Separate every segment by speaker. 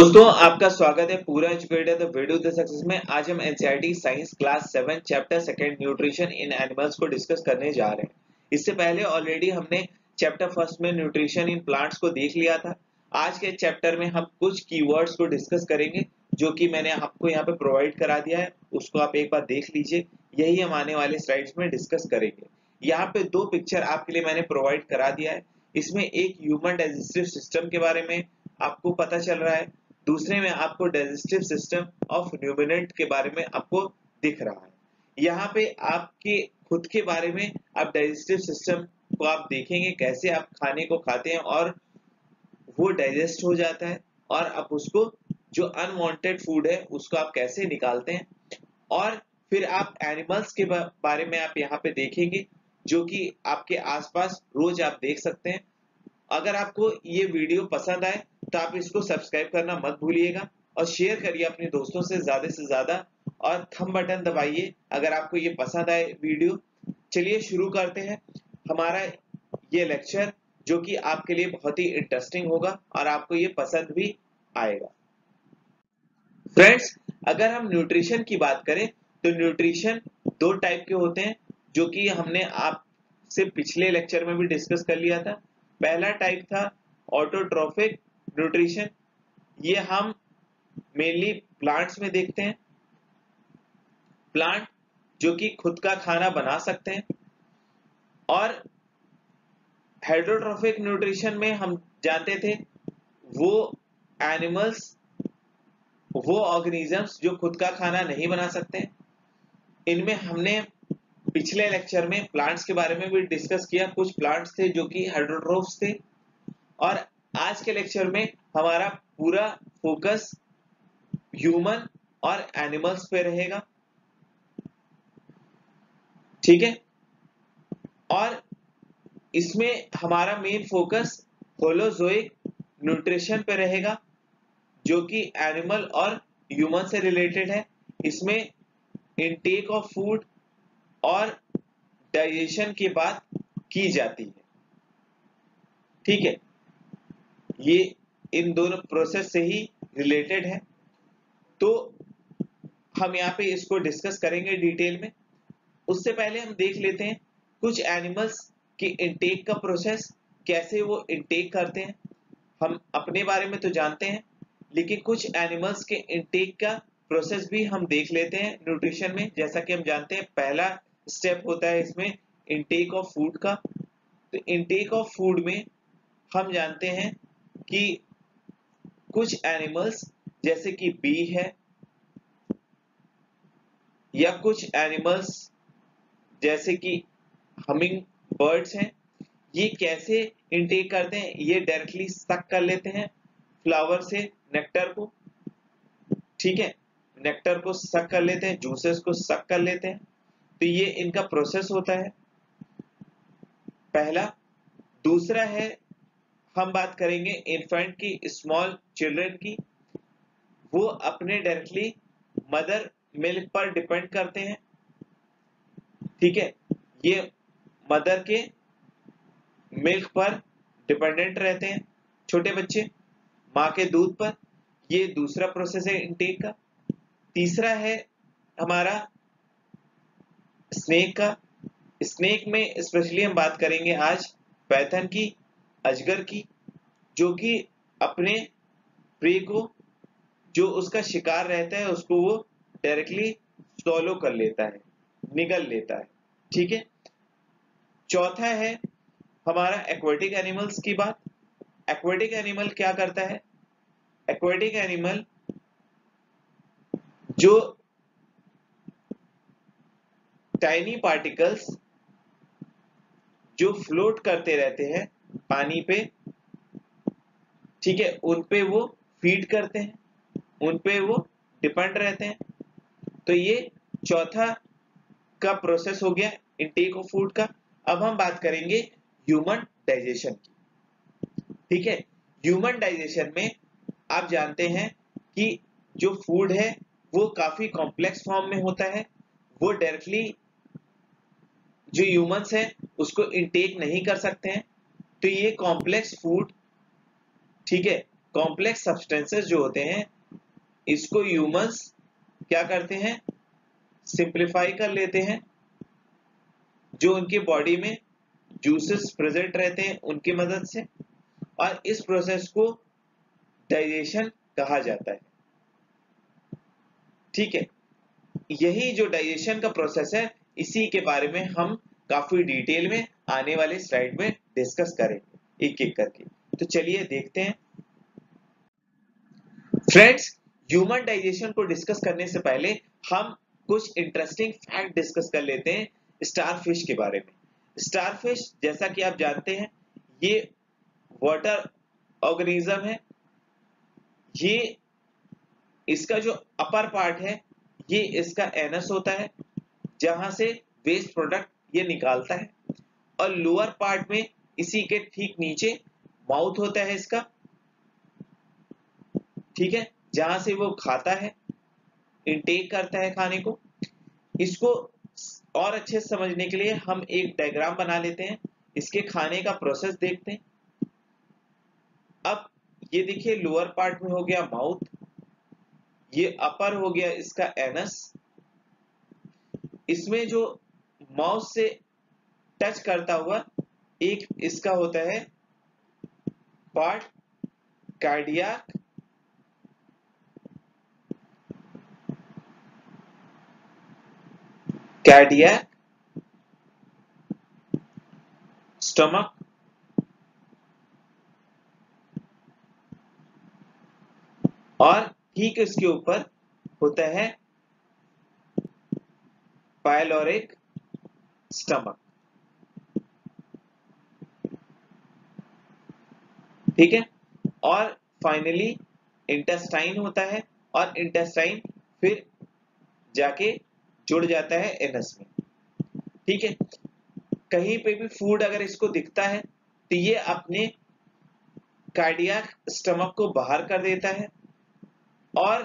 Speaker 1: दोस्तों आपका स्वागत है पूरा educated the video the success में। आज हम NCERT science class 7 chapter second nutrition in animals को डिस्कस करने जा रहे हैं। इससे पहले ऑलरेडी हमने चैप्टर फर्स्ट में न्यूट्रिशन इन प्लांट्स को देख लिया था। आज के चैप्टर में हम कुछ कीवर्ड्स को डिस्कस करेंगे जो कि मैंने आपको यहाँ पे प्रोवाइड करा दिया है, उसको आप एक बार देख लीजिए। यही हम आने वाले स्लाइड्स में डिस्कस करेंगे। यहाँ पे दो पिक्चर आपके लिए मैंने प्रोवाइड करा दिया है। इसमें एक ह्यूमन डाइजेस्टिव सिस्टम के बारे में आपको पता चल रहा है, दूसरे में आपको डाइजेस्टिव सिस्टम ऑफ र्यूमिनेंट के बारे में आपको दिख रहा है। यहाँ पे आपके खुद के बारे में आप डाइजेस्टिव सिस्टम को आप देखेंगे, कैसे आप खाने को खाते हैं और वो डाइजेस्ट हो जाता है, और आप उसको जो अनवांटेड फूड है उसको आप कैसे निकालते हैं। और फिर आप एनिमल्स के बारे में आप यहाँ पे देखेंगे जो कि आपके आसपास रोज आप देख सकते हैं। अगर आपको ये वीडियो पसंद आए तो आप इसको सब्सक्राइब करना मत भूलिएगा और शेयर करिए अपने दोस्तों से ज्यादा और थंब बटन दबाइए अगर आपको ये पसंद आए वीडियो। चलिए शुरू करते हैं हमारा ये लेक्चर, जो कि आपके लिए बहुत ही इंटरेस्टिंग होगा और आपको ये पसंद भी आएगा। फ्रेंड्स, अगर हम न्यूट्रिशन की बात करें तो न्यूट्रिशन दो टाइप के होते हैं, जो कि हमने आपसे पिछले लेक्चर में भी डिस्कस कर लिया था। पहला टाइप था ऑटोट्रोफिक न्यूट्रिशन। ये हम मेनली प्लांट्स में देखते हैं, प्लांट जो कि खुद का खाना बना सकते हैं। और हेटेरोट्रोफिक न्यूट्रिशन में हम जानते थे वो एनिमल्स, वो ऑर्गेनिजम्स जो खुद का खाना नहीं बना सकते हैं। इनमें हमने पिछले लेक्चर में प्लांट्स के बारे में भी डिस्कस किया। कुछ प्लांट्स थे जो कि हेटेरोट्रोफ्स थे, और आज के लेक्चर में हमारा पूरा फोकस ह्यूमन और एनिमल्स पे रहेगा, ठीक है। और इसमें हमारा मेन फोकस होलोजोइक न्यूट्रिशन पे रहेगा, जो कि एनिमल और ह्यूमन से रिलेटेड है। इसमें इनटेक ऑफ फूड और डाइजेशन की बात की जाती है, ठीक है। ये इन दोनों प्रोसेस से ही रिलेटेड है, तो हम यहाँ पे इसको डिस्कस करेंगे डिटेल में। उससे पहले हम देख लेते हैं कुछ एनिमल्स की इनटेक का प्रोसेस, कैसे वो इनटेक करते हैं। हम अपने बारे में तो जानते हैं, लेकिन कुछ एनिमल्स के इनटेक का प्रोसेस भी हम देख लेते हैं न्यूट्रिशन में। जैसा कि हम जानते हैं पहला स्टेप होता है इसमें इनटेक ऑफ फूड का। तो इनटेक ऑफ फूड में हम जानते हैं कि कुछ एनिमल्स जैसे कि बी है, या कुछ एनिमल्स जैसे कि हमिंग बर्ड्स हैं, ये कैसे इनटेक करते हैं। ये डायरेक्टली सक कर लेते हैं फ्लावर से नेक्टर को, ठीक है। नेक्टर को सक कर लेते हैं, जूसेस को सक कर लेते हैं। तो ये इनका प्रोसेस होता है पहला। दूसरा है, हम बात करेंगे इन्फेंट की, स्मॉल चिल्ड्रन की। वो अपने डायरेक्टली मदर मिल्क पर डिपेंड करते हैं, ठीक है। ये मदर के मिल्क पर डिपेंडेंट रहते हैं छोटे बच्चे, माँ के दूध पर। ये दूसरा प्रोसेस है इनटेक का। तीसरा है हमारा स्नेक का। स्नेक में स्पेशली हम बात करेंगे आज पैथन की, अजगर की, जो कि अपने प्रे को, जो उसका शिकार रहता है, उसको वो डायरेक्टली swallow कर लेता है, निगल लेता है, ठीक है। चौथा है हमारा एक्वेटिक एनिमल्स की बात। एक्वेटिक एनिमल क्या करता है? एक्वेटिक एनिमल जो टाइनी पार्टिकल्स जो फ्लोट करते रहते हैं पानी पे, ठीक है, उन पे वो फीड करते हैं, उन पे वो डिपेंड रहते हैं। तो ये चौथा का प्रोसेस हो गया इनटेक ऑफ फूड का। अब हम बात करेंगे ह्यूमन डाइजेशन की, ठीक है। ह्यूमन डाइजेशन में आप जानते हैं कि जो फूड है वो काफी कॉम्प्लेक्स फॉर्म में होता है। वो डायरेक्टली जो ह्यूमंस हैं उसको इनटेक नहीं कर सकते हैं। तो ये कॉम्प्लेक्स फूड, ठीक है, कॉम्प्लेक्स सब्सटेंसेस जो होते हैं इसको ह्यूमंस क्या करते हैं, सिंप्लीफाई कर लेते हैं। जो उनकी बॉडी में जूसेस प्रेजेंट रहते हैं उनकी मदद से, और इस प्रोसेस को डाइजेशन कहा जाता है। ठीक है, यही जो डाइजेशन का प्रोसेस है इसी के बारे में हम काफी डिटेल में आने वाले स्लाइड में डिस्कस करेंगे एक एक करके। तो चलिए देखते हैं। फ्रेंड्स, ह्यूमन डाइजेशन को डिस्कस करने से पहले हम कुछ इंटरेस्टिंग फैक्ट डिस्कस कर लेते हैं स्टारफिश के बारे में। स्टारफिश जैसा कि आप जानते हैं ये वाटर ऑर्गेनिज्म है। ये इसका जो अपर पार्ट है ये इसका एनस होता है जहां से वेस्ट प्रोडक्ट ये निकालता है, और लोअर पार्ट में इसी के ठीक नीचे माउथ होता है इसका। ठीक है, जहां से वो खाता है, इनटेक करता है खाने को। इसको और अच्छे से समझने के लिए हम एक डायग्राम बना लेते हैं, इसके खाने का प्रोसेस देखते हैं। अब ये देखिए लोअर पार्ट में हो गया माउथ, ये अपर हो गया इसका एनस। इसमें जो माउथ से टच करता हुआ एक इसका होता है पार्ट कार्डियक, स्टमक, और ठीक इसके ऊपर होता है पाइलोरिक स्टमक। ठीक है, और फाइनली इंटेस्टाइन होता है, और इंटेस्टाइन फिर जाके जुड़ जाता है एनस में। ठीक है, कहीं पे भी फूड अगर इसको दिखता है तो ये अपने कार्डियक स्टमक को बाहर कर देता है और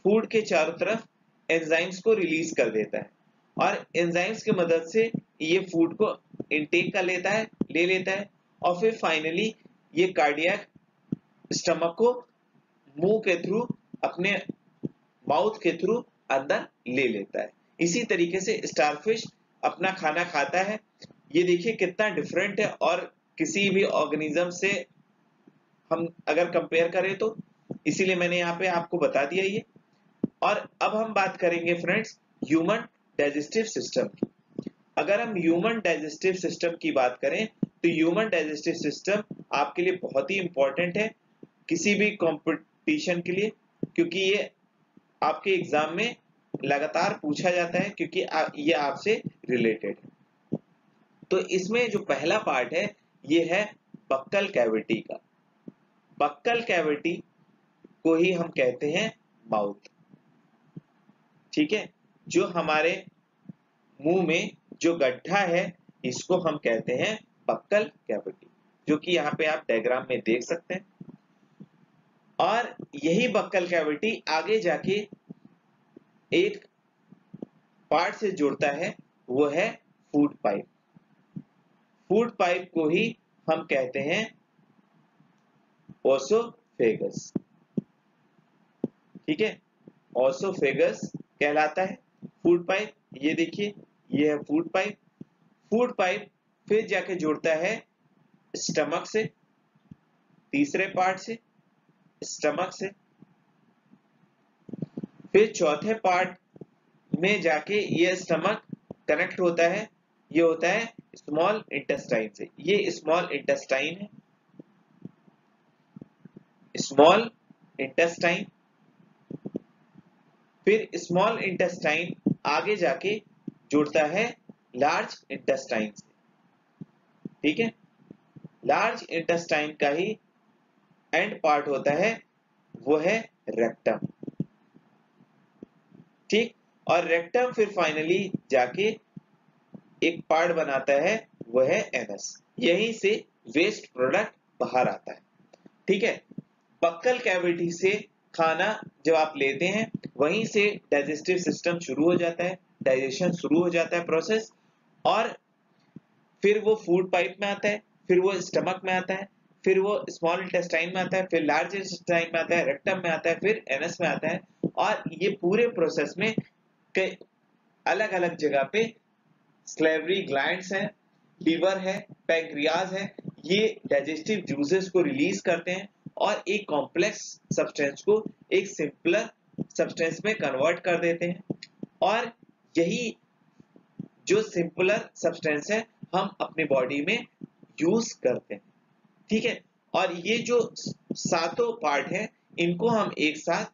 Speaker 1: फूड के चारों तरफ एंजाइम्स को रिलीज कर देता है, और एंजाइम्स की मदद से ये फूड को इनटेक कर ले लेता है, और फिर फाइनली ये कार्डियक स्टमक को मुंह के थ्रू, अपने माउथ के थ्रू अंदर ले लेता है। इसी तरीके से स्टारफिश अपना खाना खाता है। ये देखिए कितना डिफरेंट है, और किसी भी ऑर्गेनिज्म से हम अगर कंपेयर करें तो, इसीलिए मैंने यहाँ पे आपको बता दिया ये। और अब हम बात करेंगे फ्रेंड्स ह्यूमन डाइजेस्टिव सिस्टम की। अगर हम ह्यूमन डाइजेस्टिव सिस्टम की बात करें तो ह्यूमन डाइजेस्टिव सिस्टम आपके लिए बहुत ही इंपॉर्टेंट है किसी भी कंपटीशन के लिए, क्योंकि ये आपके एग्जाम में लगातार पूछा जाता है, क्योंकि ये आपसे रिलेटेड है। तो इसमें जो पहला पार्ट है ये है बक्कल कैविटी का। बक्कल कैविटी को ही हम कहते हैं माउथ। ठीक है, जो हमारे मुंह में जो गड्ढा है इसको हम कहते हैं बक्कल कैविटी, जो कि यहाँ पे आप डायग्राम में देख सकते हैं। और यही बक्कल कैविटी आगे जाके एक पार्ट से जुड़ता है, वो है फूड पाइप। फूड पाइप को ही हम कहते हैं ओसोफेगस। ठीक है, ओसोफेगस कहलाता है फूड पाइप। ये देखिए ये है फूड पाइप। फूड पाइप फिर जाके जुड़ता है स्टमक से, तीसरे पार्ट से स्टमक से, फिर चौथे पार्ट में जाके ये स्टमक कनेक्ट होता है, ये होता है स्मॉल इंटेस्टाइन से। ये स्मॉल इंटेस्टाइन है, स्मॉल इंटेस्टाइन। फिर स्मॉल इंटेस्टाइन आगे जाके जुड़ता है लार्ज इंटेस्टाइन से। ठीक है, लार्ज इंटेस्टाइन का ही एंड पार्ट होता है, वो है रेक्टम। ठीक, और रेक्टम फिर फाइनली जाके एक पार्ट बनाता है, वो है एनस। यहीं से वेस्ट प्रोडक्ट बाहर आता है। ठीक है, बक्कल कैविटी से खाना जब आप लेते हैं वहीं से डाइजेस्टिव सिस्टम शुरू हो जाता है, डाइजेशन शुरू हो जाता है प्रोसेस, और फिर वो फूड पाइप में आता है, फिर वो स्टमक में आता है, फिर वो स्मॉल इंटेस्टाइन में आता है, फिर लार्ज इंटेस्टाइन में आता है, रेक्टम में आता है, फिर एनस में आता है। और ये पूरे प्रोसेस में कई अलग अलग जगह पे स्लेवरी ग्लैंड्स हैं, लीवर है, पैंक्रियाज है, ये डाइजेस्टिव जूसेस को रिलीज करते हैं और एक कॉम्प्लेक्स सब्सटेंस को एक सिंपलर सब्सटेंस में कन्वर्ट कर देते हैं। और यही जो सिंपलर सब्सटेंस है हम अपनी बॉडी में यूज करते हैं, ठीक है। और ये जो सातों पार्ट है इनको हम एक साथ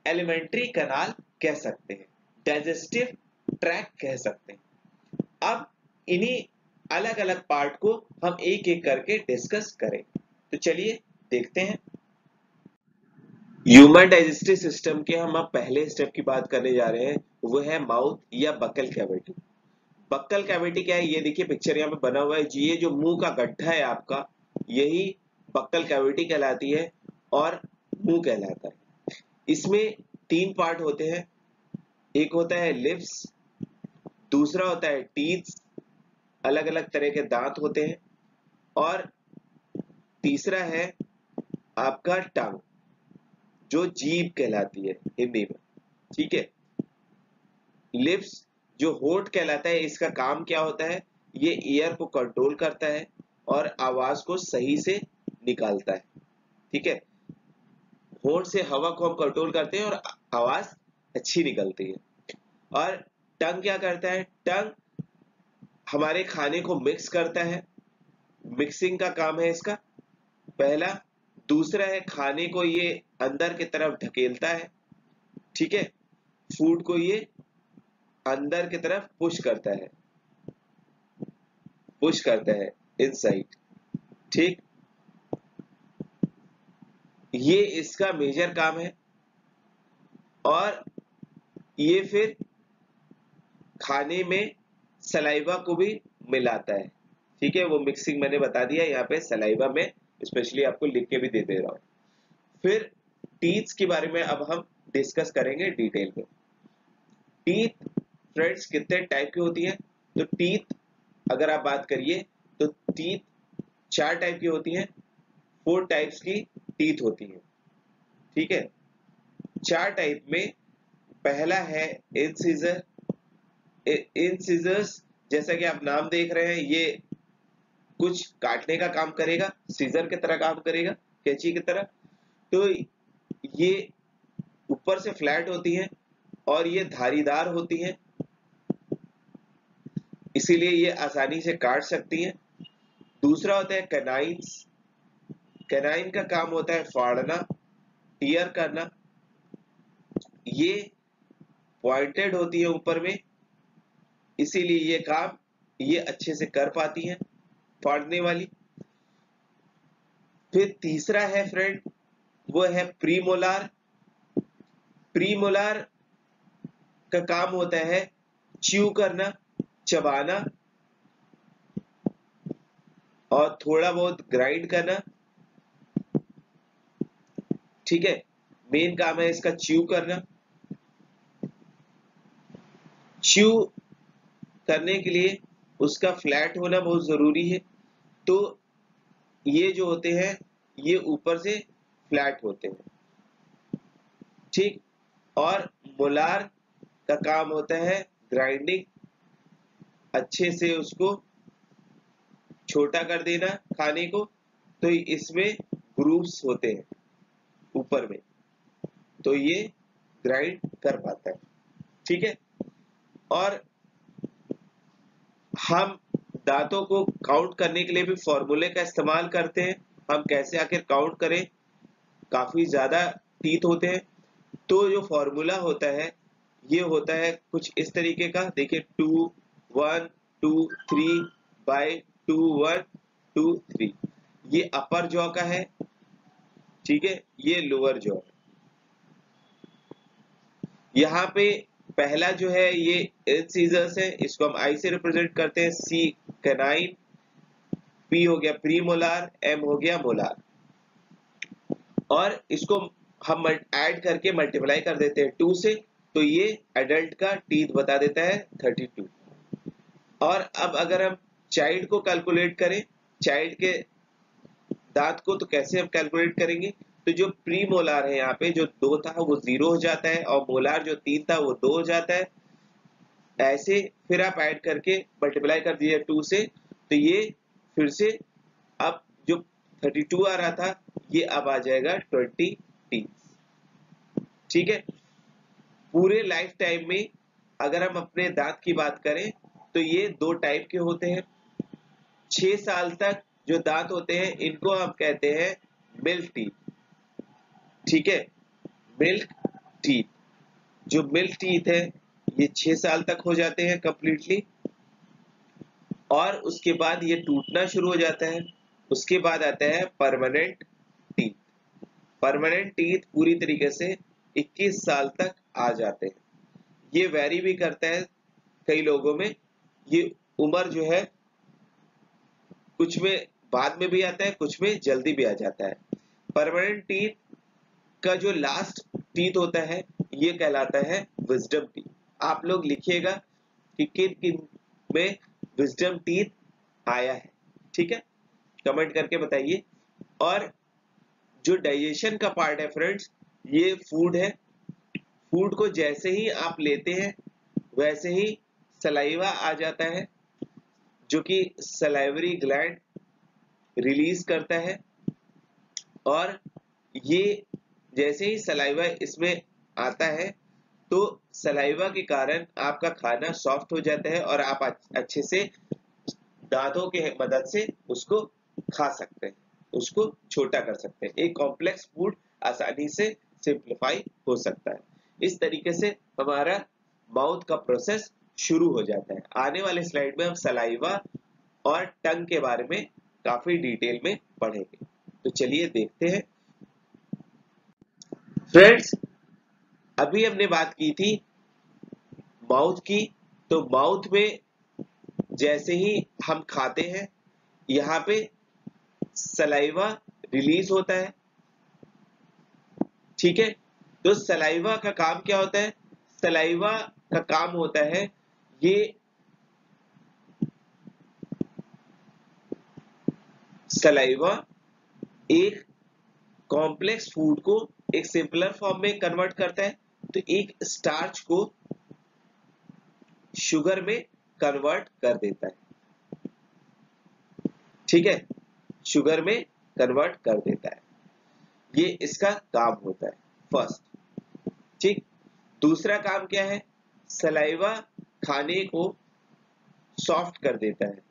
Speaker 1: एलिमेंट्री कनाल कह सकते हैं, डाइजेस्टिव ट्रैक्ट कह सकते हैं। अब इन्हीं अलग अलग पार्ट को हम एक एक करके डिस्कस करें, तो चलिए देखते हैं। ह्यूमन डाइजेस्टिव सिस्टम के हम अब पहले स्टेप की बात करने जा रहे हैं, वो है माउथ या बक्कल कैविटी। बक्कल कैविटी क्या है, ये देखिए पिक्चर यहाँ पे बना हुआ है जी। ये जो मुंह का गड्ढा है आपका, यही बक्कल कैविटी कहलाती है और मुंह कहलाता है। इसमें तीन पार्ट होते हैं, एक होता है लिप्स, दूसरा होता है टीथ, अलग अलग तरह के दांत होते हैं, और तीसरा है आपका टंग जो जीभ कहलाती है हिंदी में, ठीक है। लिप्स जो होठ कहलाता है, इसका काम क्या होता है, ये ईयर को कंट्रोल करता है और आवाज को सही से निकालता है, ठीक है। होठ से हवा को हम कंट्रोल करते हैं और आवाज अच्छी निकलती है। और टंग क्या करता है, टंग हमारे खाने को मिक्स करता है, मिक्सिंग का काम है इसका पहला। दूसरा है खाने को ये अंदर की तरफ ढकेलता है, ठीक है, फूड को ये अंदर की तरफ पुश करता है इनसाइड, ठीक। ये इसका मेजर काम है। और ये फिर खाने में सलाइवा को भी मिलाता है, ठीक है। वो मिक्सिंग मैंने बता दिया यहाँ पे, सलाइवा में स्पेशली आपको लिख के भी दे रहा हूं। फिर टीथ के बारे में अब हम डिस्कस करेंगे डिटेल में। टीथ फ्रेंड्स कितने टाइप की होती है, तो टीथ अगर आप बात करिए तो टीथ 4 टाइप की होती हैं, 4 टाइप्स की टीथ होती हैं, ठीक है। 4 टाइप में पहला है इंसिजर। इंसिजर्स जैसा कि आप नाम देख रहे हैं, ये कुछ काटने का काम करेगा, सीजर की तरह काम करेगा, कैंची की तरह। तो ये ऊपर से फ्लैट होती हैं और ये धारीदार होती हैं, इसीलिए ये आसानी से काट सकती हैं। दूसरा होता है कैनाइन्स। कैनाइन का काम होता है फाड़ना, टीयर करना। ये पॉइंटेड होती है ऊपर में, इसीलिए ये काम ये अच्छे से कर पाती हैं, फाड़ने वाली। फिर तीसरा है फ्रेंड, वो है प्रीमोलार। प्रीमोलार का काम होता है च्यू करना, चबाना और थोड़ा बहुत ग्राइंड करना, ठीक है। मेन काम है इसका च्यू करना। च्यू करने के लिए उसका फ्लैट होना बहुत जरूरी है। तो ये जो होते हैं ये ऊपर से फ्लैट होते हैं, ठीक। और मोलार का काम होता है ग्राइंडिंग, अच्छे से उसको छोटा कर देना खाने को। तो इसमें ग्रूव्स होते हैं ऊपर में, तो ये ग्राइंड कर पाता है, ठीक है। और हम दांतों को काउंट करने के लिए भी फॉर्मूले का इस्तेमाल करते हैं। हम कैसे आखिर काउंट करें, काफी ज्यादा टीथ होते हैं, तो जो फॉर्मूला होता है ये होता है कुछ इस तरीके का, देखिए 2 1 2 3 बाय 2 1 2 3। ये अपर जॉ का है, ठीक है, ये लोअर जॉ है। यहाँ पे पहला जो है ये इंसिजर्स है, इसको हम आई से रिप्रेजेंट करते हैं, सी कैनाइन, पी हो गया प्रीमोलार, एम हो गया मोलार। और इसको हम ऐड करके मल्टीप्लाई कर देते हैं 2 से, तो ये एडल्ट का टीथ बता देता है 32। और अब अगर हम चाइल्ड को कैलकुलेट करें, चाइल्ड के दांत को तो कैसे हम कैलकुलेट करेंगे, तो जो प्री मोलार है यहाँ पे जो 2 था वो 0 हो जाता है और मोलार जो 3 था वो 2 हो जाता है। ऐसे फिर आप ऐड करके मल्टीप्लाई कर दीजिए 2 से, तो ये फिर से अब जो 32 आ रहा था ये अब आ जाएगा 20 टी। ठीक है, पूरे लाइफ टाइम में अगर हम अपने दांत की बात करें तो ये 2 टाइप के होते हैं। 6 साल तक जो दांत होते हैं इनको हम कहते हैं मिल्क टीथ। ठीक है, मिल्क टीथ, जो मिल्क टीथ है ये 6 साल तक हो जाते हैं कंप्लीटली, और उसके बाद ये टूटना शुरू हो जाता है। उसके बाद आता है परमानेंट टीथ। परमानेंट टीथ पूरी तरीके से 21 साल तक आ जाते हैं। ये वैरी भी करता है कई लोगों में, ये उम्र जो है कुछ में बाद में भी आता है, कुछ में जल्दी भी आ जाता है। परमानेंट टीथ का जो लास्ट टीथ होता है ये कहलाता है विजडम टीथ। आप लोग लिखिएगा कि किन किन में विजडम टीथ आया है। ठीक है, कमेंट करके बताइए। और जो डाइजेशन का पार्ट है फ्रेंड्स, ये फूड है। फूड को जैसे ही आप लेते हैं वैसे ही सलाइवा आ जाता है, जो कि सलाइवरी ग्लैंड रिलीज करता है, और ये जैसे ही सलाइवा इसमें आता है तो सलाइवा के कारण आपका खाना सॉफ्ट हो जाता है और आप अच्छे से दांतों के मदद से उसको खा सकते हैं, उसको छोटा कर सकते हैं। एक कॉम्प्लेक्स फूड आसानी से सिंप्लीफाई हो सकता है। इस तरीके से हमारा माउथ का प्रोसेस शुरू हो जाता है। आने वाले स्लाइड में हम सलाइवा और टंग के बारे में काफी डिटेल में पढ़ेंगे। तो चलिए देखते हैं। फ्रेंड्स, अभी हमने बात की थी माउथ की, तो माउथ में जैसे ही हम खाते हैं यहाँ पे सलाइवा रिलीज होता है। ठीक है, तो सलाइवा का काम क्या होता है? सलाइवा का काम होता है ये सलाइवा एक कॉम्प्लेक्स फूड को एक सिंपलर फॉर्म में कन्वर्ट करता है, तो एक स्टार्च को शुगर में कन्वर्ट कर देता है। ठीक है, शुगर में कन्वर्ट कर देता है, ये इसका काम होता है फर्स्ट। ठीक, दूसरा काम क्या है? सलाइवा खाने को सॉफ्ट कर देता है।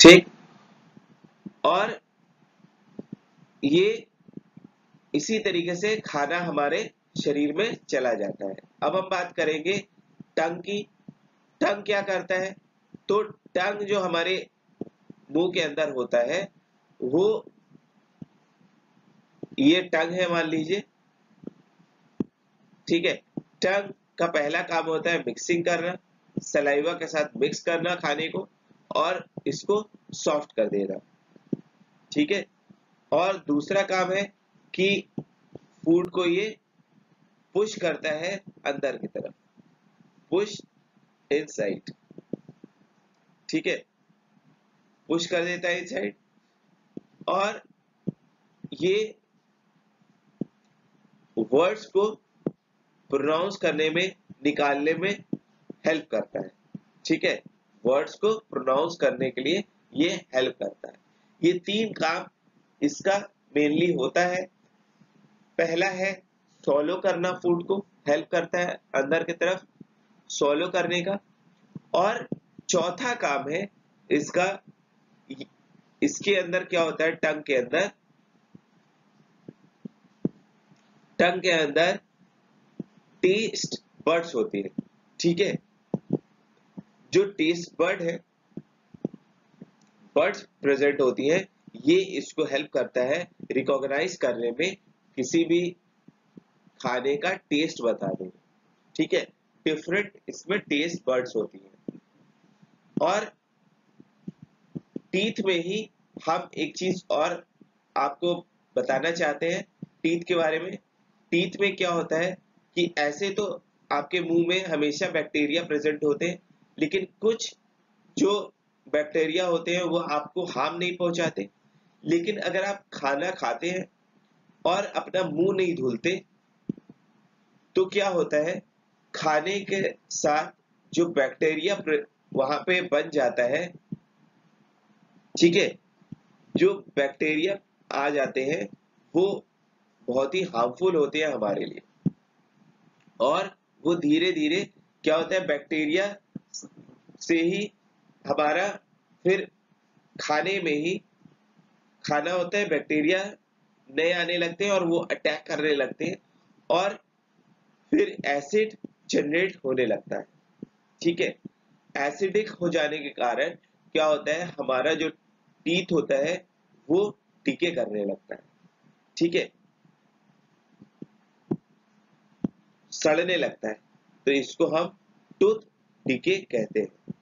Speaker 1: ठीक, और ये इसी तरीके से खाना हमारे शरीर में चला जाता है। अब हम बात करेंगे टंग की। टंग क्या करता है? तो टंग जो हमारे मुंह के अंदर होता है वो, ये टंग है मान लीजिए। ठीक है, टंग का पहला काम होता है मिक्सिंग करना, सलाइवा के साथ मिक्स करना खाने को और इसको सॉफ्ट कर देना। ठीक है, और दूसरा काम है कि फूड को ये पुश करता है अंदर की तरफ, पुश इनसाइड। ठीक है, पुश कर देता है इनसाइड, और ये वर्ड्स को प्रोनाउंस करने में, निकालने में हेल्प करता है। ठीक है, वर्ड्स को प्रोनाउंस करने के लिए ये हेल्प करता है। ये 3 काम इसका मेनली होता है। पहला है सॉलो करना, फूड को हेल्प करता है अंदर की तरफ सॉलो करने का। और चौथा काम है इसका, इसके अंदर क्या होता है? टंग के अंदर टेस्ट बर्ड्स होती है। ठीक है, जो टेस्ट बर्ड्स प्रेजेंट होती है, ये इसको हेल्प करता है रिकॉग्नाइज करने में, किसी भी खाने का टेस्ट बताने में। ठीक है, डिफरेंट इसमें टेस्ट बर्ड्स होती है। और टीथ में ही हम एक चीज और आपको बताना चाहते हैं टीथ के बारे में। टीथ में क्या होता है कि ऐसे तो आपके मुंह में हमेशा बैक्टीरिया प्रेजेंट होते हैं, लेकिन कुछ जो बैक्टीरिया होते हैं वो आपको हार्म नहीं पहुंचाते। लेकिन अगर आप खाना खाते हैं और अपना मुंह नहीं धुलते तो क्या होता है, खाने के साथ जो बैक्टीरिया वहां पे बन जाता है, ठीक है, जो बैक्टीरिया आ जाते हैं वो बहुत ही हार्मफुल होते हैं हमारे लिए। और वो धीरे धीरे क्या होता है, बैक्टीरिया से ही हमारा फिर खाने में ही खाना होता है, बैक्टीरिया नए आने लगते हैं और वो अटैक करने लगते हैं और फिर एसिड जनरेट होने लगता है। ठीक है, एसिडिक हो जाने के कारण क्या होता है, हमारा जो टीथ होता है वो डिके करने लगता है। ठीक है, सड़ने लगता है, तो इसको हम टूथ डिके कहते हैं।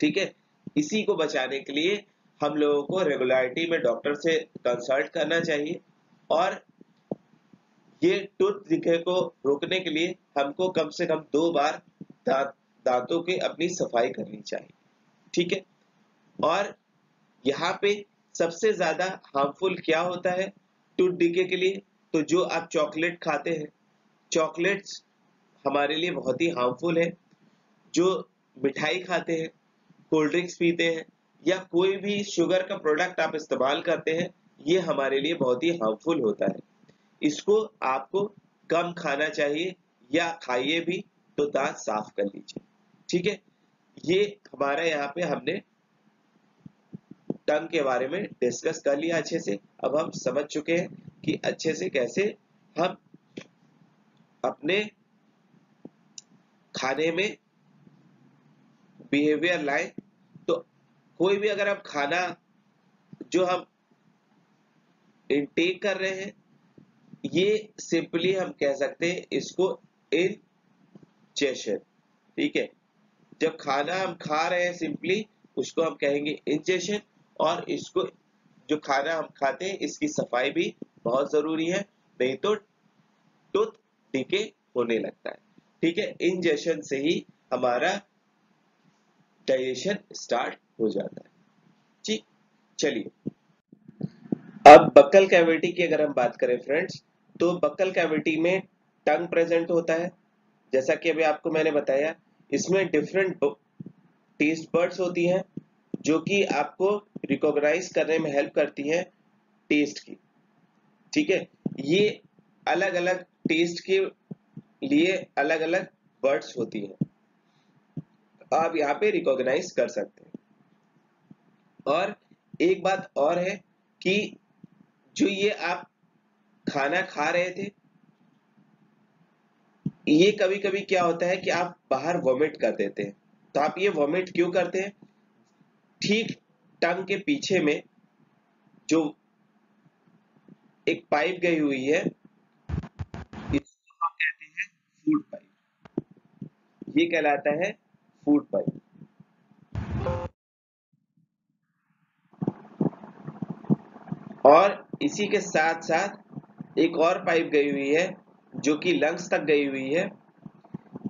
Speaker 1: ठीक है, इसी को बचाने के लिए हम लोगों को रेगुलरिटी में डॉक्टर से कंसल्ट करना चाहिए और ये टूथ डिके को रोकने के लिए हमको कम से कम 2 बार दांतों की अपनी सफाई करनी चाहिए। ठीक है, और यहाँ पे सबसे ज्यादा हार्मफुल क्या होता है टूथ डिके के लिए, तो जो आप चॉकलेट खाते हैं, चॉकलेट्स हमारे लिए बहुत ही हार्मफुल है। जो मिठाई खाते हैं, कोल्ड ड्रिंक्स पीते हैं या कोई भी शुगर का प्रोडक्ट आप इस्तेमाल करते हैं, ये हमारे लिए बहुत ही हार्मफुल होता है। इसको आपको कम खाना चाहिए या खाइए भी तो दांत साफ कर लीजिए। ठीक है, ये हमारा यहाँ पे हमने टंग के बारे में डिस्कस कर लिया अच्छे से। अब हम समझ चुके हैं कि अच्छे से कैसे हम अपने खाने में बिहेवियर लाएं। तो कोई भी अगर हम खाना जो हम इनटेक कर रहे हैं, ये सिंपली हम कह सकते हैं इसको इंजेशन। ठीक है, जब खाना हम खा रहे हैं सिंपली उसको हम कहेंगे इंजेशन। और इसको जो खाना हम खाते हैं इसकी सफाई भी बहुत जरूरी है, नहीं तो टूथ डिके होने लगता है। ठीक है, इंजेशन से ही हमारा डाइजेशन स्टार्ट हो जाता है। ठीक, चलिए अब बक्कल कैविटी की अगर हम बात करें फ्रेंड्स, तो बक्कल कैविटी में टंग प्रेजेंट होता है। जैसा कि अभी आपको मैंने बताया, इसमें डिफरेंट टेस्ट बर्ड्स होती हैं जो कि आपको रिकॉग्नाइज करने में हेल्प करती हैं टेस्ट की। ठीक है, ये अलग अलग टेस्ट के लिए अलग अलग बर्ड्स होती हैं, आप यहाँ पे रिकॉग्नाइज कर सकते हैं। और एक बात और है कि जो ये आप खाना खा रहे थे, ये कभी कभी क्या होता है कि आप बाहर वॉमिट कर देते हैं। तो आप ये वॉमिट क्यों करते हैं, ठीक टंग के पीछे में जो एक पाइप गई हुई है, इसको हम कहते हैं फूड पाइप। ये कहलाता है फूड पाइप। और इसी के साथ साथ एक और पाइप गई हुई है जो कि लंग्स तक गई हुई है।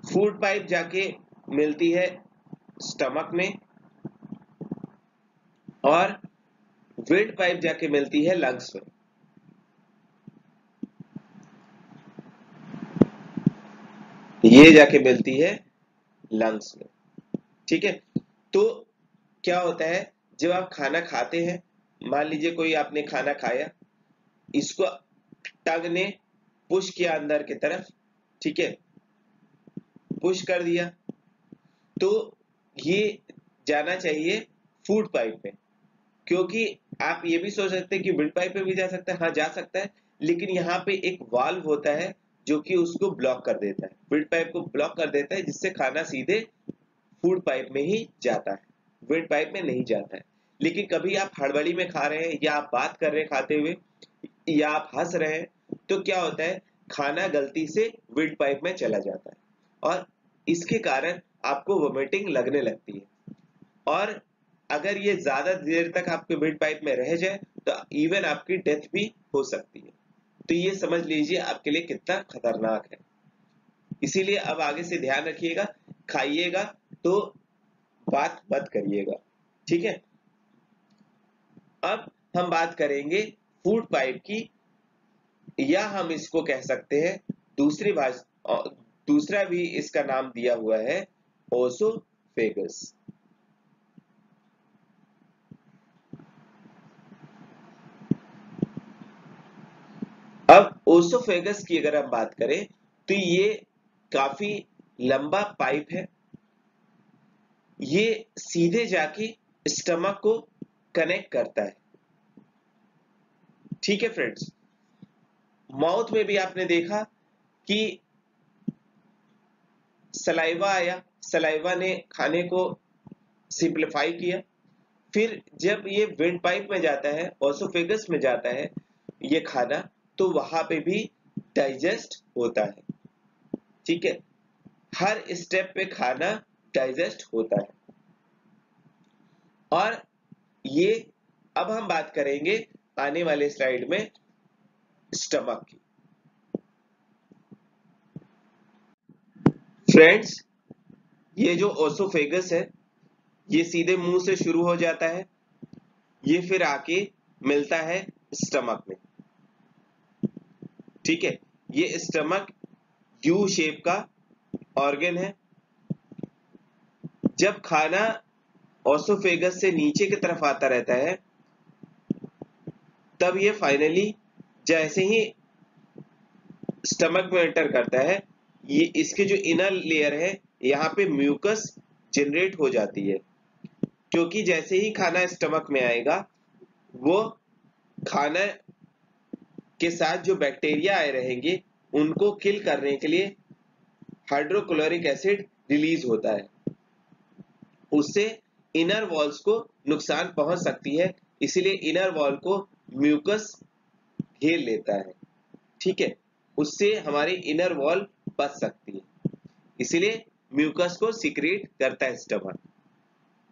Speaker 1: फूड पाइप जाके मिलती है स्टमक में और विंड पाइप जाके मिलती है लंग्स में। ये जाके मिलती है लंग्स में। ठीक है, तो क्या होता है, जब आप खाना खाते हैं, मान लीजिए कोई आपने खाना खाया, इसको टंग ने पुश किया अंदर की तरफ, ठीक है, पुश कर दिया, तो ये जाना चाहिए फूड पाइप में। क्योंकि आप ये भी सोच सकते हैं कि विंड पाइप में भी जा सकता है, हाँ जा सकता है, लेकिन यहाँ पे एक वाल्व होता है जो कि उसको ब्लॉक कर देता है, विंड पाइप को ब्लॉक कर देता है, जिससे खाना सीधे फूड पाइप में ही जाता है, विंड पाइप में नहीं जाता है। लेकिन कभी आप हड़बड़ी में खा रहे हैं या आप बात कर रहे हैं खाते हुए या आप हंस रहे हैं, तो क्या होता है, खाना गलती से विंड पाइप में चला जाता है और इसके कारण आपको वोमिटिंग लगने लगती है। और अगर ये ज्यादा देर तक आपके विंड पाइप में रह जाए तो इवन आपकी डेथ भी हो सकती है। तो ये समझ लीजिए आपके लिए कितना खतरनाक है। इसीलिए अब आगे से ध्यान रखिएगा, खाइएगा तो बात मत करिएगा, ठीक है। अब हम बात करेंगे फूड पाइप की, या हम इसको कह सकते हैं दूसरी भाषा, दूसरा भी इसका नाम दिया हुआ है ओसोफेगस। अब ओसोफेगस की अगर हम बात करें तो ये काफी लंबा पाइप है। ये सीधे जाके स्टमक को कनेक्ट करता है, ठीक है फ्रेंड्स। माउथ में भी आपने देखा कि सलाइवा आया, सलाइवा ने खाने को सिंप्लीफाई किया, फिर जब ये विंड पाइप में जाता है, ओसोफेगस में जाता है ये खाना, तो वहां पे भी डाइजेस्ट होता है, ठीक है। हर स्टेप पे खाना डाइजेस्ट होता है। और ये अब हम बात करेंगे आने वाले स्लाइड में स्टमक की। फ्रेंड्स, ये जो ओसोफेगस है ये सीधे मुंह से शुरू हो जाता है, ये फिर आके मिलता है स्टमक में, ठीक है। ये स्टमक यू शेप का ऑर्गन है। जब खाना ओसोफेगस से नीचे की तरफ आता रहता है, तब ये फाइनली जैसे ही स्टमक में एंटर करता है, ये इसके जो इनर लेयर है यहाँ पे म्यूकस जनरेट हो जाती है, क्योंकि जैसे ही खाना स्टमक में आएगा, वो खाना के साथ जो बैक्टीरिया आए रहेंगे उनको किल करने के लिए हाइड्रोक्लोरिक एसिड रिलीज होता है। उससे इनर वॉल्स को नुकसान पहुंच सकती है, इसीलिए इनर वॉल को म्यूकस घेर लेता है, ठीक है। उससे हमारी इनर वॉल बच सकती है, इसीलिए म्यूकस को सीक्रेट करता है स्टमक।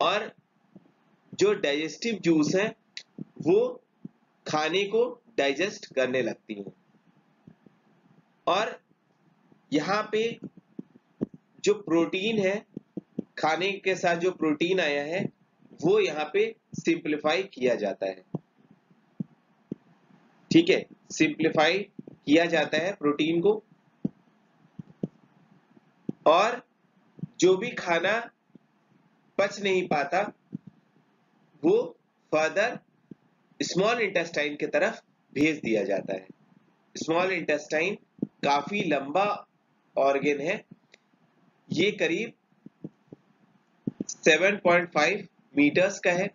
Speaker 1: और जो डाइजेस्टिव जूस है वो खाने को डाइजेस्ट करने लगती है। और यहाँ पे जो प्रोटीन है, खाने के साथ जो प्रोटीन आया है वो यहाँ पे सिंप्लीफाई किया जाता है, ठीक है। सिंप्लीफाई किया जाता है प्रोटीन को, और जो भी खाना पच नहीं पाता वो फर्दर स्मॉल इंटेस्टाइन की तरफ भेज दिया जाता है। स्मॉल इंटेस्टाइन काफी लंबा ऑर्गन है, ये करीब 7.5 मीटर्स का है।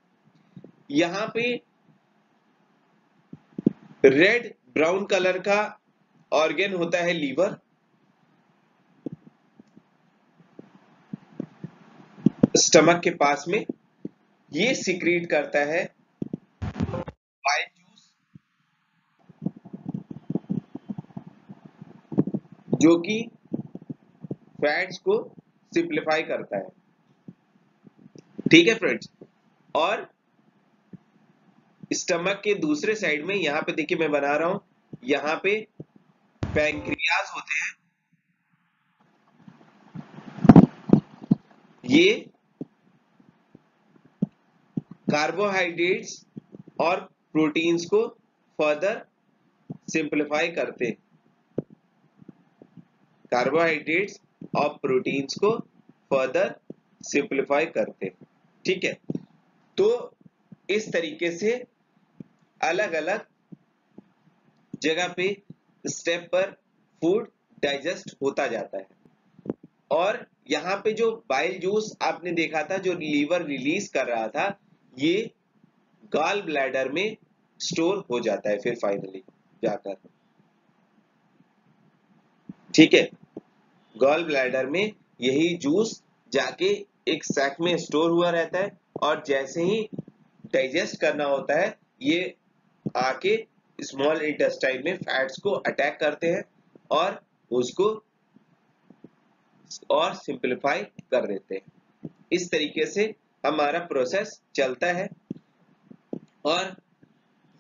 Speaker 1: यहाँ पे रेड ब्राउन कलर का ऑर्गन होता है लीवर। स्टमक के पास में ये सीक्रेट करता है बाइल जूस, जो कि फैट्स को सिंप्लीफाई करता है, ठीक है फ्रेंड्स। और स्टमक के दूसरे साइड में यहाँ पे देखिए मैं बना रहा हूं, यहाँ पे पैंक्रियाज होते हैं। ये कार्बोहाइड्रेट्स और प्रोटीन्स को फर्दर सिंप्लीफाई करते हैं, कार्बोहाइड्रेट्स और प्रोटीन्स को फर्दर सिंप्लीफाई करते हैं, ठीक है। तो इस तरीके से अलग अलग जगह पे स्टेप पर फूड डाइजेस्ट होता जाता है। और यहाँ पे जो बाइल जूस आपने देखा था जो लीवर रिलीज कर रहा था, ये गॉल ब्लैडर में स्टोर हो जाता है फिर फाइनली जाकर, ठीक है। गॉल ब्लैडर में यही जूस जाके एक सैक में स्टोर हुआ रहता है, और जैसे ही डाइजेस्ट करना होता है ये आके स्मॉल इंटेस्टाइन में फैट्स को अटैक करते हैं और उसको और सिंप्लीफाई कर देते हैं। इस तरीके से हमारा प्रोसेस चलता है। और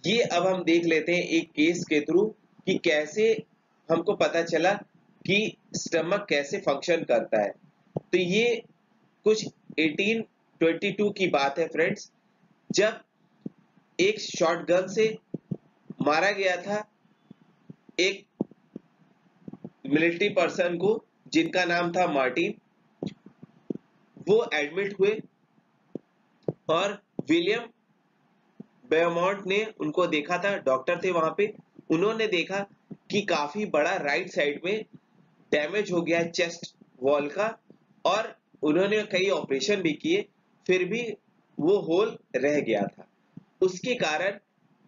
Speaker 1: ये अब हम देख लेते हैं एक केस के थ्रू कि कैसे हमको पता चला कि स्टमक कैसे फंक्शन करता है। तो ये कुछ 1822 की बात है फ्रेंड्स, जब एक शॉटगन से मारा गया था एक मिलिट्री पर्सन को जिनका नाम था मार्टिन। वो एडमिट हुए और विलियम बेयरमॉन्ट ने उनको देखा था, डॉक्टर थे वहां पे। उन्होंने देखा कि काफी बड़ा राइट साइड में डैमेज हो गया चेस्ट वॉल का, और उन्होंने कई ऑपरेशन भी किए, फिर भी वो होल रह गया था। उसके कारण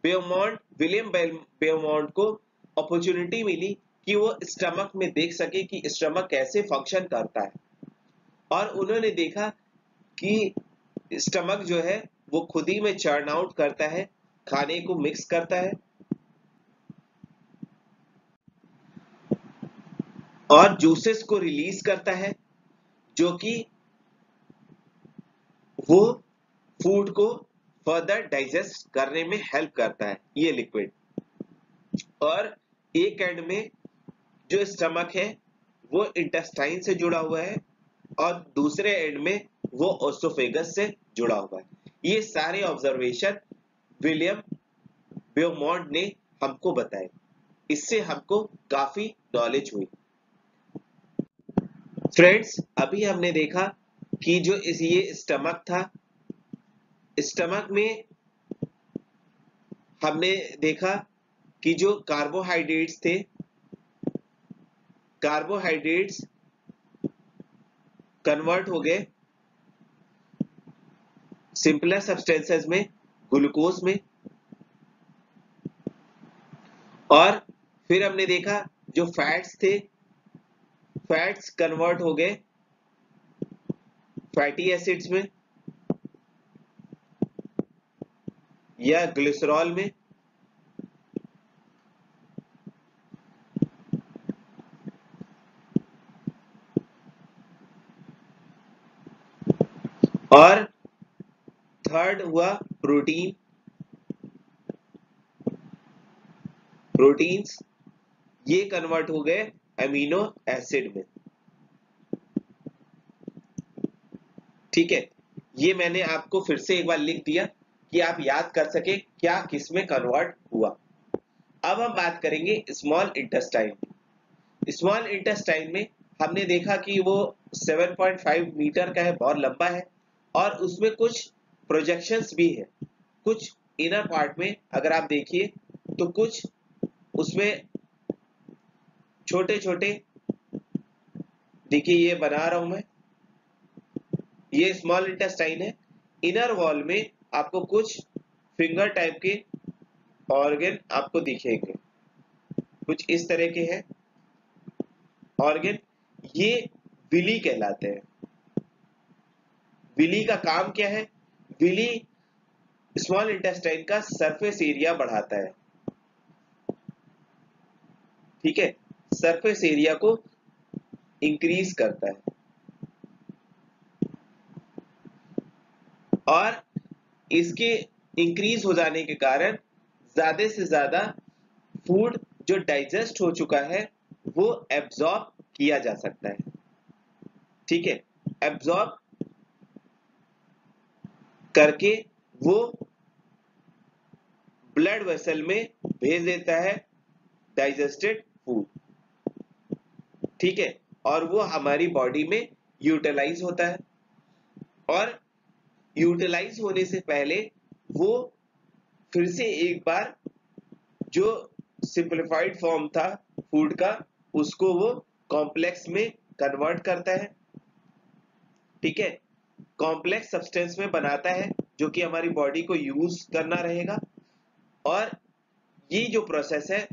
Speaker 1: विलियम बेयरमॉन्ट को अपॉर्चुनिटी मिली कि वो स्टमक में देख सके कि स्टमक कैसे फंक्शन करता है, और उन्होंने देखा कि स्टमक जो है वो खुद ही में चर्न आउट करता है, खाने को मिक्स करता है और जूसेस को रिलीज करता है, जो कि वो फूड को फर्दर डाइजेस्ट करने में हेल्प करता है, ये लिक्विड। और एक एंड में जो स्टमक है वो इंटेस्टाइन से जुड़ा हुआ है, और दूसरे एंड में वो ओसोफेगस से जुड़ा हुआ है। ये सारे ऑब्जर्वेशन विलियम बेयरमॉन्ट ने हमको बताए, इससे हमको काफी नॉलेज हुई। फ्रेंड्स, अभी हमने देखा कि जो ये स्टमक था, स्टमक में हमने देखा कि जो कार्बोहाइड्रेट्स थे, कार्बोहाइड्रेट्स कन्वर्ट हो गए सिंपलर सब्सटेंसेस में, ग्लूकोज में, और फिर हमने देखा जो फैट्स थे, फैट्स कन्वर्ट हो गए फैटी एसिड्स में या ग्लिसरॉल में, और थर्ड हुआ प्रोटीन, प्रोटीन्स ये कन्वर्ट हो गए अमीनो एसिड में। ठीक है, ये मैंने आपको फिर से एक बार लिख दिया कि आप याद कर सके क्या किसमें कन्वर्ट हुआ। अब हम बात करेंगे स्मॉल इंटेस्टाइन। स्मॉल इंटेस्टाइन में हमने देखा कि वो 7.5 मीटर का है, बहुत लंबा है, और उसमें कुछ प्रोजेक्शंस भी है। कुछ इनर पार्ट में अगर आप देखिए तो कुछ उसमें छोटे छोटे, देखिए ये बना रहा हूं मैं, ये स्मॉल इंटेस्टाइन है। इनर वॉल में आपको कुछ फिंगर टाइप के ऑर्गन आपको दिखेंगे, कुछ इस तरह के हैं ऑर्गन, ये विली कहलाते हैं। विली का काम क्या है? विली स्मॉल इंटेस्टाइन का सरफेस एरिया बढ़ाता है। ठीक है, सरफेस एरिया को इंक्रीज करता है, और इसके इंक्रीज हो जाने के कारण ज्यादा से ज्यादा फूड जो डाइजेस्ट हो चुका है वो एब्जॉर्ब किया जा सकता है। ठीक है, एब्जॉर्ब करके वो ब्लड वेसल में भेज देता है डाइजेस्टेड फूड। ठीक है, और वो हमारी बॉडी में यूटिलाइज होता है, और यूटिलाइज होने से पहले वो फिर से एक बार जो सिंपलीफाइड फॉर्म था फूड का उसको वो कॉम्प्लेक्स में कन्वर्ट करता है। ठीक है, कॉम्प्लेक्स सब्सटेंस में बनाता है जो कि हमारी बॉडी को यूज करना रहेगा, और ये जो प्रोसेस है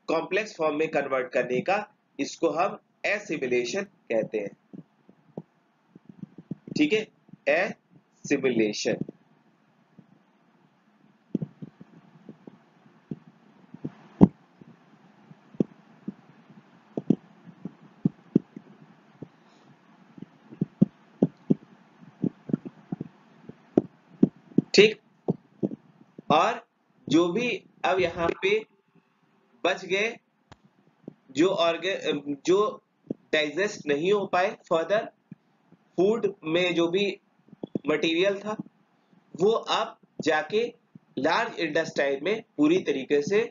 Speaker 1: कॉम्प्लेक्स फॉर्म में कन्वर्ट करने का, इसको हम एसिमिलेशन कहते हैं। ठीक है, एसिमिलेशन। ठीक, और जो भी अब यहाँ पे बच गए जो डाइजेस्ट नहीं हो पाए फर्दर, फूड में जो भी मटेरियल था वो अब जाके लार्ज इंटेस्टाइन में पूरी तरीके से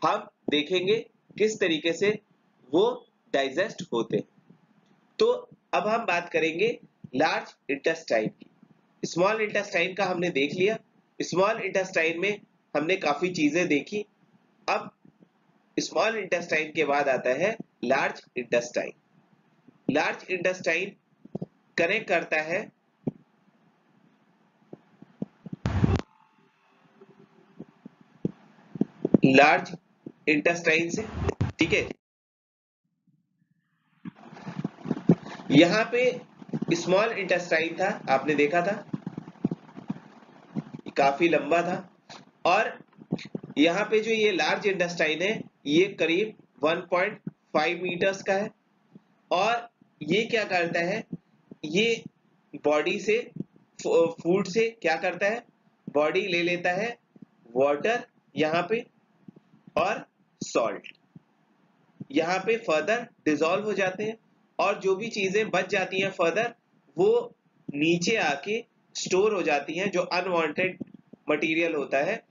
Speaker 1: हम देखेंगे किस तरीके से वो डाइजेस्ट होते। तो अब हम बात करेंगे लार्ज इंटेस्टाइन की। स्मॉल इंटेस्टाइन का हमने देख लिया, स्मॉल इंटेस्टाइन में हमने काफी चीजें देखी। अब स्मॉल इंटेस्टाइन के बाद आता है large intestine. Large intestine connect करता है लार्ज इंटेस्टाइन से, ठीक है। यहां पे स्मॉल इंटेस्टाइन था, आपने देखा था काफी लंबा था, और यहाँ पे जो ये लार्ज इंटेस्टाइन है ये करीब 1.5 मीटर्स का है। और ये क्या करता है, ये बॉडी से फूड से क्या करता है, बॉडी ले लेता है वाटर यहाँ पे और सॉल्ट, यहाँ पे फर्दर डिसॉल्व हो जाते हैं, और जो भी चीजें बच जाती हैं फर्दर वो नीचे आके स्टोर हो जाती हैं। जो अनवांटेड मटेरियल होता है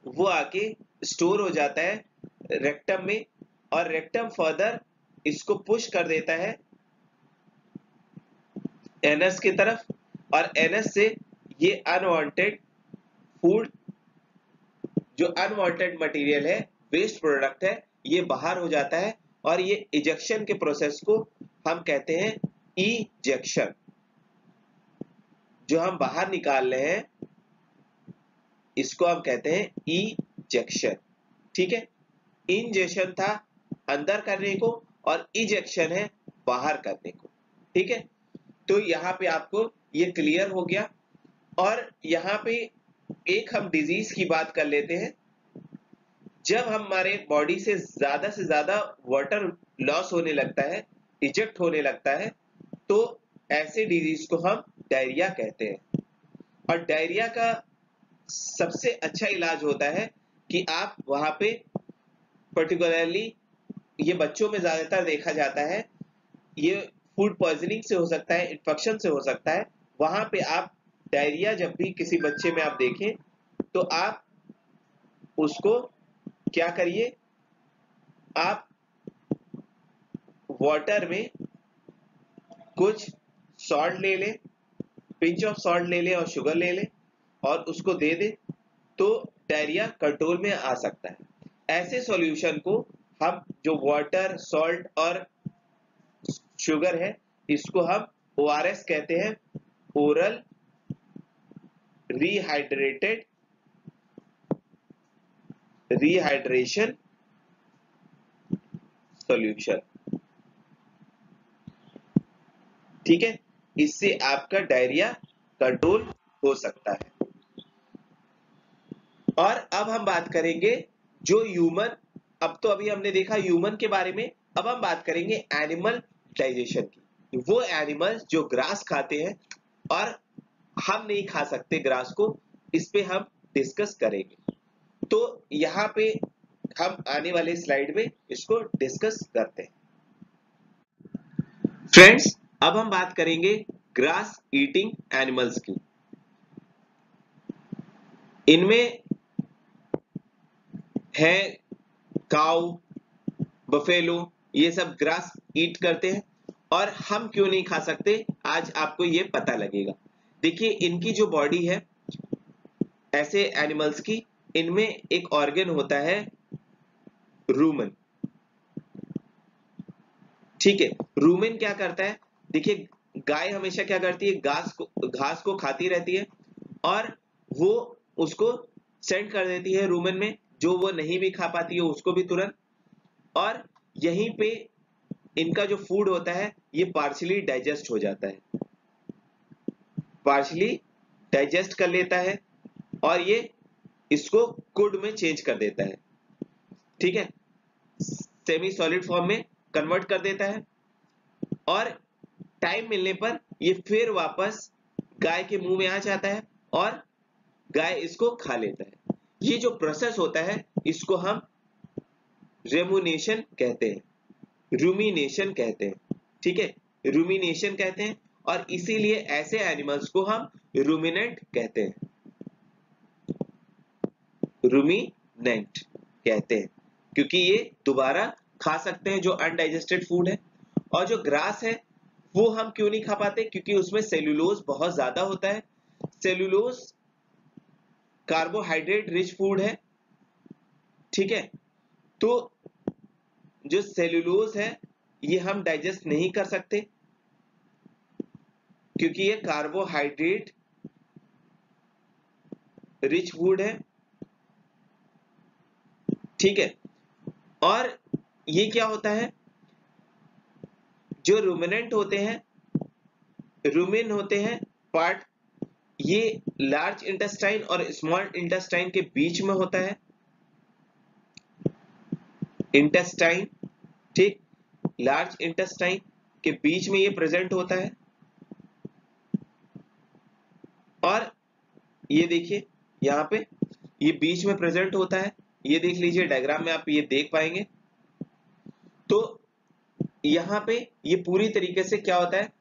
Speaker 1: वो आके स्टोर हो जाता है रेक्टम में, और रेक्टम फर्दर इसको पुश कर देता है एनस की तरफ, और एनस से ये अनवांटेड फूड, जो अनवांटेड मटेरियल है, वेस्ट प्रोडक्ट है, ये बाहर हो जाता है, और ये इजेक्शन के प्रोसेस को हम कहते हैं इजेक्शन। जो हम बाहर निकाल रहे हैं इसको हम कहते हैं इजेक्शन, ठीक है। इंजेक्शन था अंदर करने को और इजेक्शन है बाहर करने को, ठीक है। तो यहाँ पे आपको ये क्लियर हो गया। और यहाँ पे एक हम डिजीज की बात कर लेते हैं। जब हमारे बॉडी से ज्यादा वाटर लॉस होने लगता है, इजेक्ट होने लगता है, तो ऐसे डिजीज को हम डायरिया कहते हैं। और डायरिया का सबसे अच्छा इलाज होता है कि आप वहां पे पर्टिकुलरली, ये बच्चों में ज्यादातर देखा जाता है, ये फूड पॉइजनिंग से हो सकता है, इन्फेक्शन से हो सकता है, वहां पे आप डायरिया जब भी किसी बच्चे में आप देखें तो आप उसको क्या करिए, आप वाटर में कुछ सॉल्ट ले लें, पिंच ऑफ सॉल्ट ले लें और शुगर ले लें और उसको दे दें, तो डायरिया कंट्रोल में आ सकता है। ऐसे सॉल्यूशन को हम, जो वाटर, सॉल्ट और शुगर है, इसको हम ORS कहते हैं, ओरल रिहाइड्रेशन सॉल्यूशन, ठीक है। इससे आपका डायरिया कंट्रोल हो सकता है। और अब हम बात करेंगे जो ह्यूमन, अब तो अभी हमने देखा ह्यूमन के बारे में, अब हम बात करेंगे एनिमल डाइजेशन की। वो एनिमल्स जो ग्रास खाते हैं और हम नहीं खा सकते ग्रास को, इस पे हम डिस्कस करेंगे। तो यहाँ पे हम आने वाले स्लाइड में इसको डिस्कस करते हैं। फ्रेंड्स, अब हम बात करेंगे ग्रास ईटिंग एनिमल्स की। इनमें है काऊ, बफेलो, ये सब ग्रास ईट करते हैं। और हम क्यों नहीं खा सकते, आज आपको ये पता लगेगा। देखिए, इनकी जो बॉडी है ऐसे एनिमल्स की, इनमें एक ऑर्गन होता है रूमेन, ठीक है। रूमेन क्या करता है, देखिए गाय हमेशा क्या करती है, घास को खाती रहती है, और वो उसको सेंड कर देती है रूमेन में, जो वो नहीं भी खा पाती है उसको भी तुरंत। और यहीं पे इनका जो फूड होता है ये पार्शली डाइजेस्ट हो जाता है, पार्शली डाइजेस्ट कर लेता है, और ये इसको गुड में चेंज कर देता है, ठीक है, सेमी सॉलिड फॉर्म में कन्वर्ट कर देता है। और टाइम मिलने पर ये फिर वापस गाय के मुंह में आ जाता है और गाय इसको खा लेता है। ये जो प्रोसेस होता है इसको हम रेमुनेशन कहते हैं, रूमिनेशन कहते हैं, ठीक है, रूमिनेशन कहते हैं, और इसीलिए ऐसे एनिमल्स को हम रूमिनेंट कहते हैं, रूमिनेंट कहते हैं, क्योंकि ये दोबारा खा सकते हैं जो अनडाइजेस्टेड फूड है। और जो ग्रास है वो हम क्यों नहीं खा पाते, क्योंकि उसमें सेल्यूलोज बहुत ज्यादा होता है। सेल्यूलोज कार्बोहाइड्रेट रिच फूड है, ठीक है, तो जो सेल्यूलोज है ये हम डाइजेस्ट नहीं कर सकते क्योंकि ये कार्बोहाइड्रेट रिच फूड है, ठीक है। और ये क्या होता है, जो रूमिनेंट होते हैं, रूमिन होते हैं पार्ट, ये लार्ज इंटेस्टाइन और स्मॉल इंटेस्टाइन के बीच में होता है, इंटेस्टाइन, ठीक, लार्ज इंटेस्टाइन के बीच में ये प्रेजेंट होता है। और ये देखिए यहाँ पे ये बीच में प्रेजेंट होता है, ये देख लीजिए डायग्राम में आप ये देख पाएंगे। तो यहाँ पे ये पूरी तरीके से क्या होता है,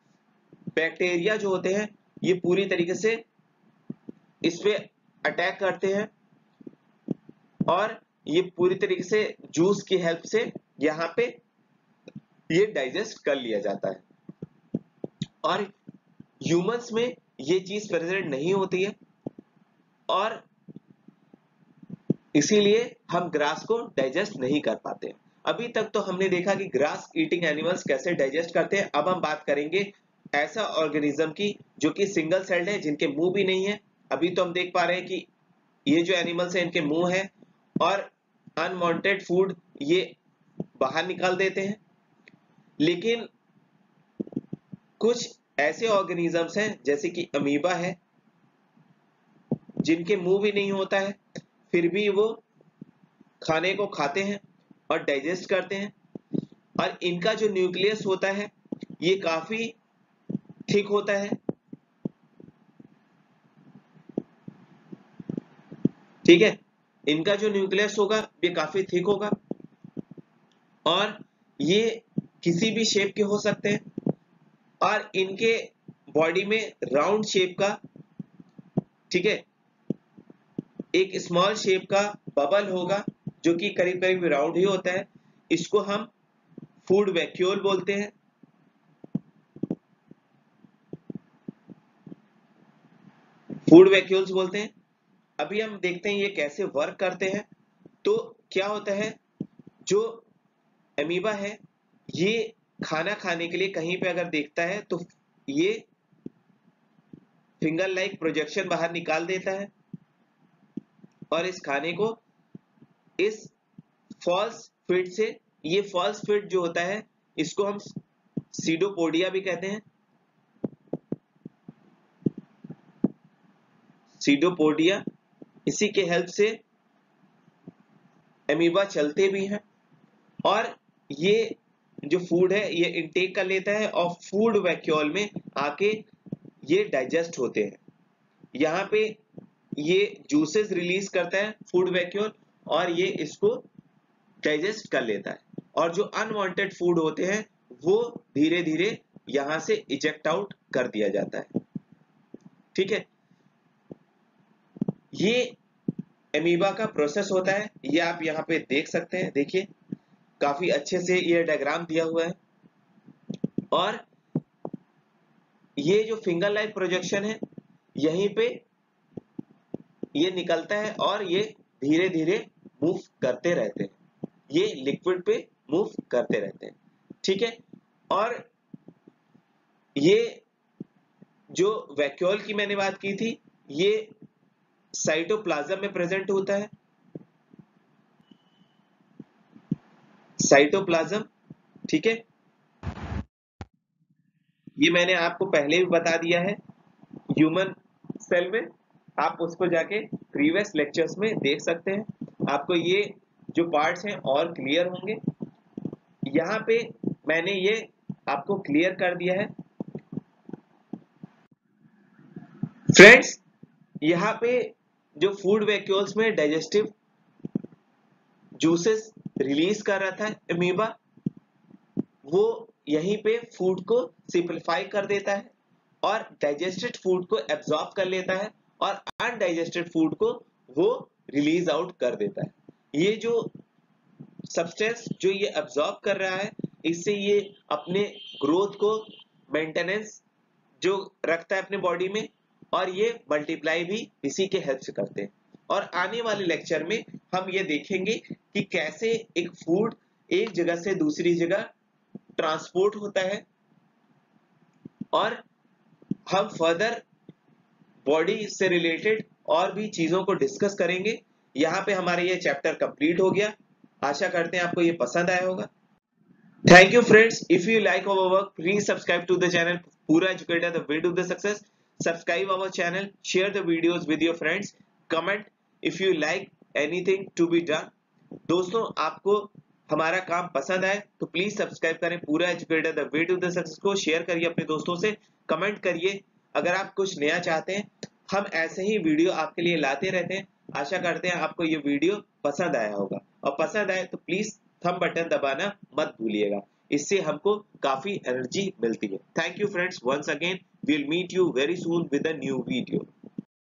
Speaker 1: बैक्टीरिया जो होते हैं ये पूरी तरीके से इस पे अटैक करते हैं और ये पूरी तरीके से जूस की हेल्प से यहाँ पे ये डाइजेस्ट कर लिया जाता है। और ह्यूमंस में ये चीज प्रेजेंट नहीं होती है और इसीलिए हम ग्रास को डाइजेस्ट नहीं कर पाते। अभी तक तो हमने देखा कि ग्रास ईटिंग एनिमल्स कैसे डाइजेस्ट करते हैं। अब हम बात करेंगे ऐसा ऑर्गेनिज्म की जो कि सिंगल सेल्ड है, जिनके मुंह भी नहीं है। अभी तो हम देख पा रहे हैं कि ये जो एनिमल्स हैं इनके मुंह है और अनवांटेड फूड ये बाहर निकाल देते हैं। लेकिन कुछ ऐसे ऑर्गेनिजम्स हैं जैसे कि अमीबा है जिनके मुंह भी नहीं होता है, फिर भी वो खाने को खाते हैं और डाइजेस्ट करते हैं। और इनका जो न्यूक्लियस होता है ये काफी थिक होता है, ठीक है, इनका जो न्यूक्लियस होगा ये काफी थिक होगा और ये किसी भी शेप के हो सकते हैं और इनके बॉडी में राउंड शेप का, ठीक है, एक स्मॉल शेप का बबल होगा जो कि करीब करीब राउंड ही होता है। इसको हम फूड वैक्यूल बोलते हैं। फूड वैक्यूल्स बोलते हैं। अभी हम देखते हैं ये कैसे वर्क करते हैं। तो क्या होता है, जो अमीबा है ये खाना खाने के लिए कहीं पे अगर देखता है तो ये फिंगर लाइक प्रोजेक्शन बाहर निकाल देता है और इस खाने को इस फॉल्स फिट से, ये फॉल्स फिट जो होता है इसको हम सीडोपोडिया भी कहते हैं, सीडोपोडिया, इसी के हेल्प से अमीबा चलते भी हैं और ये जो फूड है ये इनटेक कर लेता है और फूड वैक्यूल में आके ये डाइजेस्ट होते हैं। यहाँ पे ये जूसेस रिलीज करता है फूड वैक्यूल और ये इसको डाइजेस्ट कर लेता है और जो अनवांटेड फूड होते हैं वो धीरे धीरे यहां से इजेक्ट आउट कर दिया जाता है, ठीक है। ये अमीबा का प्रोसेस होता है, ये आप यहाँ पे देख सकते हैं, देखिए काफी अच्छे से ये डायग्राम दिया हुआ है। और ये जो फिंगर लाइक प्रोजेक्शन है यहीं पे ये निकलता है और ये धीरे धीरे मूव करते रहते हैं, ये लिक्विड पे मूव करते रहते हैं, ठीक है। और ये जो वैक्यूल की मैंने बात की थी ये साइटोप्लाज्म में प्रेजेंट होता है, साइटोप्लाज्म, ठीक है। ये मैंने आपको पहले भी बता दिया है ह्यूमन सेल में, आप उसको जाके प्रीवियस लेक्चर्स में देख सकते हैं, आपको ये जो पार्ट्स हैं और क्लियर होंगे। यहाँ पे मैंने ये आपको क्लियर कर दिया है। फ्रेंड्स, यहाँ पे जो फूड वैक्यूल्स में डाइजेस्टिव जूसेस रिलीज कर रहा था अमीबा, वो यहीं पे फूड को सिंपलीफाई कर देता है और डाइजेस्टेड फूड को एब्जॉर्ब कर लेता है और अनडाइजेस्टेड फूड को वो रिलीज आउट कर देता है। ये जो सब्सटेंस जो ये एब्जॉर्ब कर रहा है, इससे ये अपने ग्रोथ को मेंटेनेंस जो रखता है अपने बॉडी में, और ये मल्टीप्लाई भी इसी के हेल्प से करते हैं। और आने वाले लेक्चर में हम ये देखेंगे कि कैसे एक फूड एक जगह से दूसरी जगह ट्रांसपोर्ट होता है, और हम फर्दर बॉडी से रिलेटेड और भी चीजों को डिस्कस करेंगे। यहाँ पे हमारा ये चैप्टर कंप्लीट हो गया। आशा करते हैं आपको ये पसंद आया होगा। Thank you friends. If you like our work, please subscribe to the channel Pura Educator, the way to the success. Subscribe our channel, share the videos with your friends, comment if you like anything to be done. दोस्तों, आपको हमारा काम पसंद आए तो please subscribe करें पूरा educator the way to the success को, शेयर करिए अपने दोस्तों से, कमेंट करिए अगर आप कुछ नया चाहते हैं। हम ऐसे ही वीडियो आपके लिए लाते रहते हैं। आशा करते हैं आपको ये वीडियो पसंद आया होगा, और पसंद आए तो प्लीज थंब बटन दबाना मत भूलिएगा, इससे हमको काफी एनर्जी मिलती है। Thank you friends, once again we will meet you very soon with a new video.